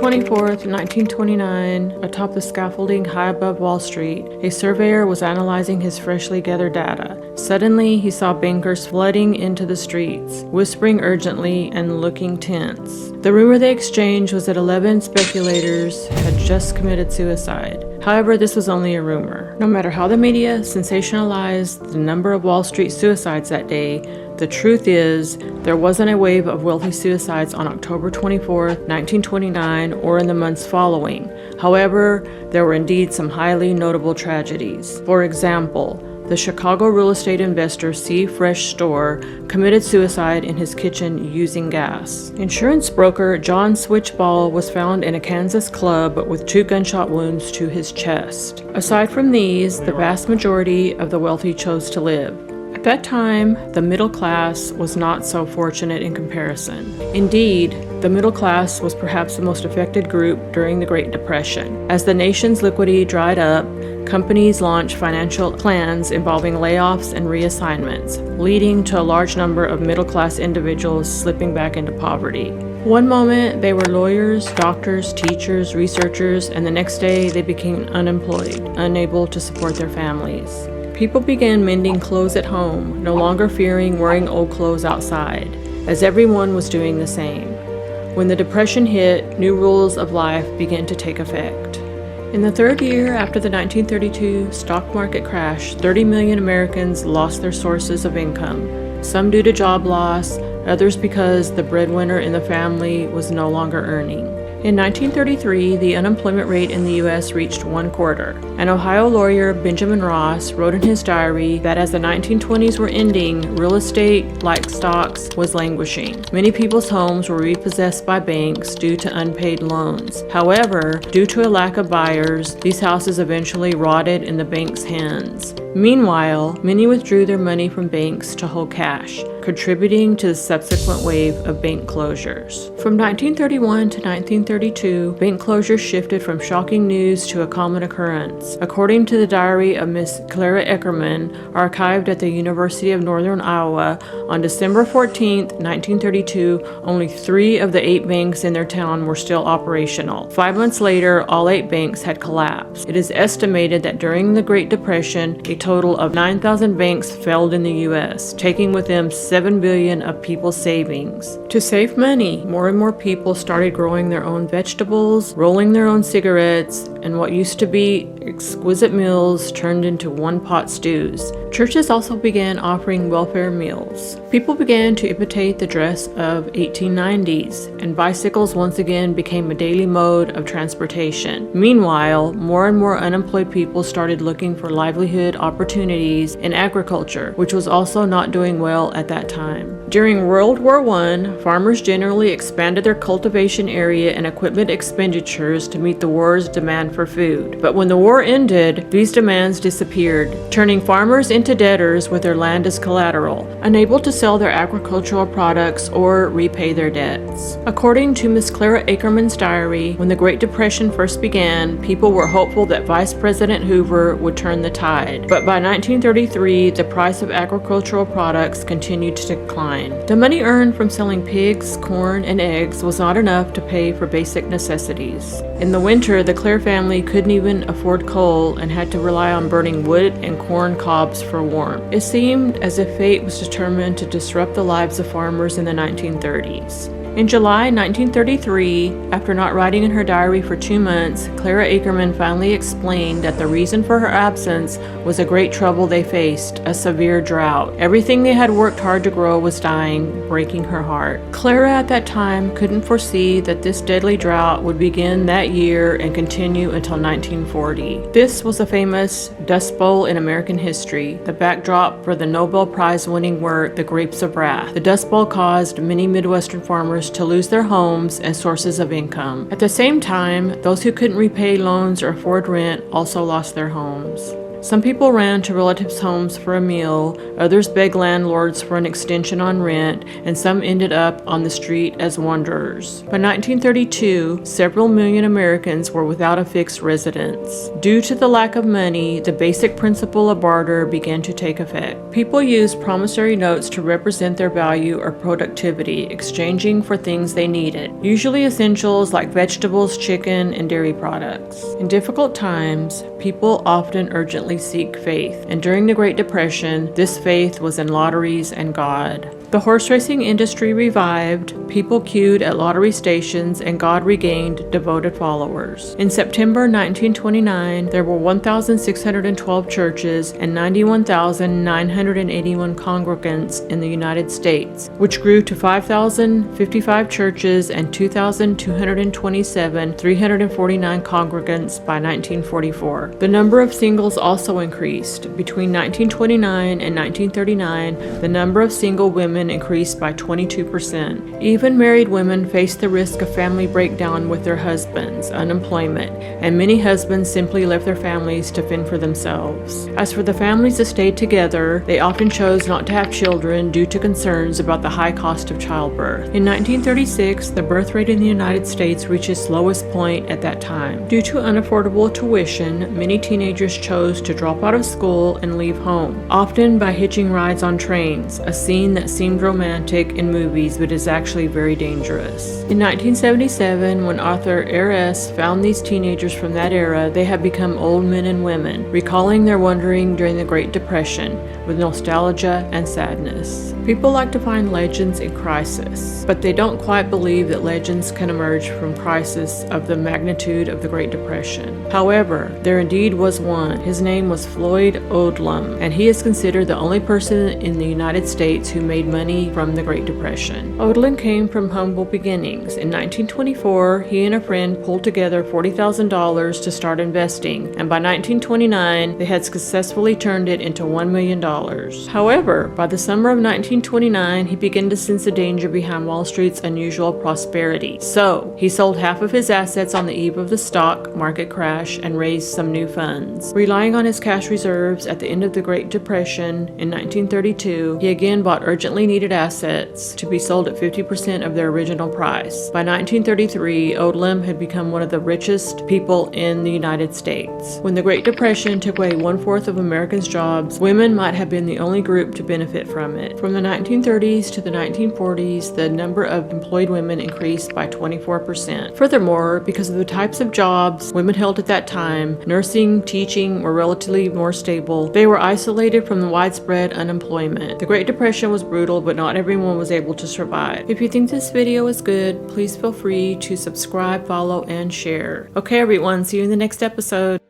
24th, 1929, atop the scaffolding high above Wall Street, a surveyor was analyzing his freshly gathered data. Suddenly, he saw bankers flooding into the streets, whispering urgently and looking tense. The rumor they exchanged was that 11 speculators had just committed suicide. However, this was only a rumor. No matter how the media sensationalized the number of Wall Street suicides that day, the truth is, there wasn't a wave of wealthy suicides on October 24, 1929, or in the months following. However, there were indeed some highly notable tragedies. For example, the Chicago real estate investor C. Fresh Store committed suicide in his kitchen using gas. Insurance broker John Switchball was found in a Kansas club with 2 gunshot wounds to his chest. Aside from these, the vast majority of the wealthy chose to live. At that time, the middle class was not so fortunate in comparison. Indeed, the middle class was perhaps the most affected group during the Great Depression. As the nation's liquidity dried up, companies launched financial plans involving layoffs and reassignments, leading to a large number of middle-class individuals slipping back into poverty. One moment, they were lawyers, doctors, teachers, researchers, and the next day they became unemployed, unable to support their families. People began mending clothes at home, no longer fearing wearing old clothes outside, as everyone was doing the same. When the Depression hit, new rules of life began to take effect. In the third year after the 1932 stock market crash, 30 million Americans lost their sources of income, some due to job loss, others because the breadwinner in the family was no longer earning. In 1933, the unemployment rate in the U.S. reached 1/4. An Ohio lawyer, Benjamin Ross, wrote in his diary that as the 1920s were ending, real estate, like stocks, was languishing. Many people's homes were repossessed by banks due to unpaid loans. However, due to a lack of buyers, these houses eventually rotted in the bank's hands. Meanwhile, many withdrew their money from banks to hold cash, contributing to the subsequent wave of bank closures. From 1931 to 1932, bank closures shifted from shocking news to a common occurrence. According to the diary of Miss Clara Eckerman, archived at the University of Northern Iowa, on December 14, 1932, only 3 of the 8 banks in their town were still operational. 5 months later, all 8 banks had collapsed. It is estimated that during the Great Depression, a total of 9,000 banks failed in the U.S., taking with them $7 billion of people's savings. To save money, more and more people started growing their own vegetables, rolling their own cigarettes, and what used to be exquisite meals turned into one-pot stews. Churches also began offering welfare meals. People began to imitate the dress of 1890s, and bicycles once again became a daily mode of transportation. Meanwhile, more and more unemployed people started looking for livelihood opportunities in agriculture, which was also not doing well at that time. During World War I, farmers generally expanded their cultivation area and equipment expenditures to meet the war's demand for food. But when the war ended, these demands disappeared, turning farmers into debtors with their land as collateral, unable to sell their agricultural products or repay their debts. According to Miss Clara Ackerman's diary, when the Great Depression first began, people were hopeful that Vice President Hoover would turn the tide. But by 1933, the price of agricultural products continued to decline. The money earned from selling pigs, corn, and eggs was not enough to pay for basic necessities. In the winter, the Clare family couldn't even afford coal and had to rely on burning wood and corn cobs for warmth. It seemed as if fate was determined to disrupt the lives of farmers in the 1930s. In July 1933, after not writing in her diary for 2 months, Clara Ackerman finally explained that the reason for her absence was a great trouble they faced, a severe drought. Everything they had worked hard to grow was dying, breaking her heart. Clara at that time couldn't foresee that this deadly drought would begin that year and continue until 1940. This was a famous Dust Bowl in American history, the backdrop for the Nobel Prize-winning work, The Grapes of Wrath. The Dust Bowl caused many Midwestern farmers to lose their homes and sources of income. At the same time, those who couldn't repay loans or afford rent also lost their homes. Some people ran to relatives' homes for a meal, others begged landlords for an extension on rent, and some ended up on the street as wanderers. By 1932, several million Americans were without a fixed residence. Due to the lack of money, the basic principle of barter began to take effect. People used promissory notes to represent their value or productivity, exchanging for things they needed, usually essentials like vegetables, chicken, and dairy products. In difficult times, people often urgently seek faith, and during the Great Depression, this faith was in lotteries and God. The horse racing industry revived, people queued at lottery stations, and God regained devoted followers. In September 1929, there were 1,612 churches and 91,981 congregants in the United States, which grew to 5,055 churches and 2,227, 349 congregants by 1944. The number of singles also increased. Between 1929 and 1939, the number of single women increased by 22%. Even married women faced the risk of family breakdown with their husbands, unemployment, and many husbands simply left their families to fend for themselves. As for the families that stayed together, they often chose not to have children due to concerns about the high cost of childbirth. In 1936, the birth rate in the United States reached its lowest point at that time. Due to unaffordable tuition, many teenagers chose to drop out of school and leave home, often by hitching rides on trains, a scene that seemed romantic in movies but is actually very dangerous. In 1977, when author R.S. found these teenagers from that era, they had become old men and women, recalling their wandering during the Great Depression with nostalgia and sadness. People like to find legends in crisis, but they don't quite believe that legends can emerge from crisis of the magnitude of the Great Depression. However, there indeed was one. His name was Floyd Odlum, and he is considered the only person in the United States who made money from the Great Depression. Odlum came from humble beginnings. In 1924, he and a friend pulled together $40,000 to start investing, and by 1929, they had successfully turned it into $1 million. However, by the summer of 1929, he began to sense the danger behind Wall Street's unusual prosperity. So, he sold half of his assets on the eve of the stock market crash and raised some new funds. Relying on his cash reserves at the end of the Great Depression in 1932, he again bought urgently needed assets to be sold at 50% of their original price. By 1933, Odlum had become one of the richest people in the United States. When the Great Depression took away 1/4 of Americans' jobs, women might have been the only group to benefit from it. From the 1930s to the 1940s, the number of employed women increased by 24%. Furthermore, because of the types of jobs women held at that time, nursing, teaching were relatively more stable. They were isolated from the widespread unemployment. The Great Depression was brutal, but not everyone was able to survive. If you think this video is good, please feel free to subscribe, follow, and share. Okay everyone, see you in the next episode.